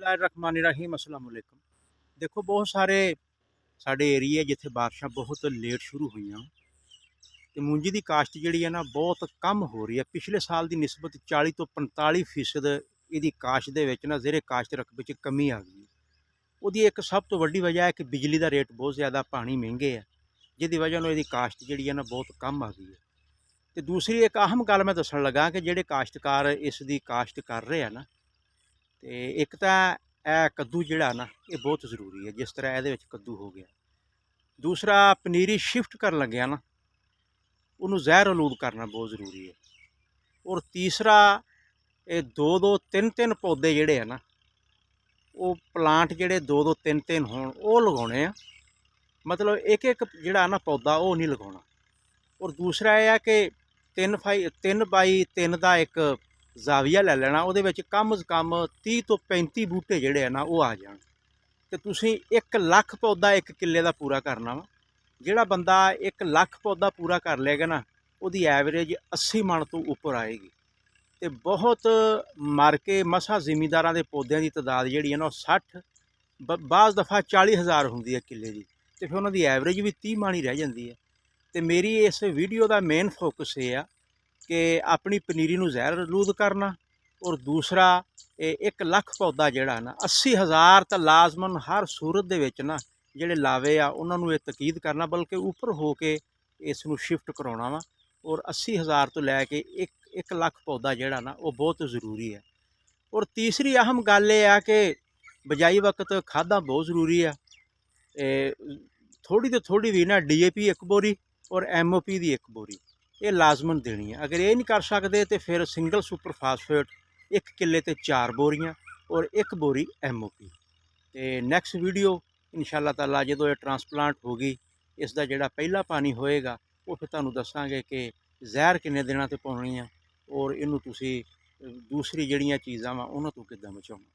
बिस्मिल्लाहिर्रहमानिर्रहीम अस्सलाम वालेकुम। देखो बहुत सारे साढ़े एरिए जिथे बारिशां बहुत लेट शुरू हुई तो मूंजी की काश्त जी है ना बहुत कम हो रही है। पिछले साल की निस्बत 40 तो 45% यदी काश्त के ना जेरे काश्त रकबे च कमी आ गई। वो एक सब तो वड्डी वजह है कि बिजली का रेट बहुत ज़्यादा, पानी महंगे है, जिसकी वजह यदी काश्त जी है ना बहुत कम आ गई है। तो दूसरी एक अहम गल मैं दसन लगा कि जेडे काश्तकार इसकी काश्त कर रहे हैं ना, तो एक तो यह कद्दू जोड़ा ना ये बहुत जरूरी है, जिस तरह ये कद्दू हो गया। दूसरा पनीरी शिफ्ट कर लगे ना उन्होंने जहर आलूद करना बहुत जरूरी है। और तीसरा ये दो दो तीन तीन पौधे जोड़े है ना वो प्लांट जोड़े दो दो तीन तीन हो लगाने, मतलब एक एक जोड़ा ना पौधा वो नहीं लगाना। और दूसरा यह है कि 3 बाई 3 का एक जाविया लै लेना, वो कम से कम 30 तो 35 बूटे जोड़े है ना वो आ जाए। तो तुसी 1 लाख पौधा एक किले का पूरा करना वा। जोड़ा बंदा 1 लाख पौधा पूरा कर लेगा ना उसकी एवरेज 80 मन तो उपर आएगी। तो बहुत मर के मसा जिमीदार के पौधों की तादाद जी है ना 60 बाज़ दफ़ा 40,000 होंगी है किले की। तो फिर उन्होंने एवरेज भी 30 मन ही रह जाती है। तो मेरी इस वीडियो का मेन फोकस ये है कि अपनी पनीरी नूं जहर आलूद करना। और दूसरा 1 लाख पौधा जोड़ा ना 80,000 तो लाजमन हर सूरत के ना जोड़े लावे आ उन्होंने ये तकीद करना, बल्कि उपर हो के इसनूं शिफ्ट कराउणा वा। और 80,000 तो लैके 1 लाख पौधा जोड़ा ना वो बहुत जरूरी है। और तीसरी अहम गल यह है कि बजाई वक्त खादा बहुत जरूरी है। थोड़ी तो थोड़ी भी ना DAP 1 बोरी और MOP की 1 बोरी ये लाजमन देनी है। अगर ये नहीं कर सकते तो फिर सिंगल सुपर फास्फेट 1 किले ते 4 बोरियां और 1 बोरी MOP। तो नैक्सट वीडियो इंशाअल्लाह ताला जो ये ट्रांसप्लांट होगी इसका जोड़ा पहला पानी होएगा वो फिर तुहानूं दसांगे कि जहर किन्ने दिनां ते पाउणी है और इनू तुसी दूसरी जड़ियाँ चीज़ां वा उन्हां तों किद्दां बचाउणा।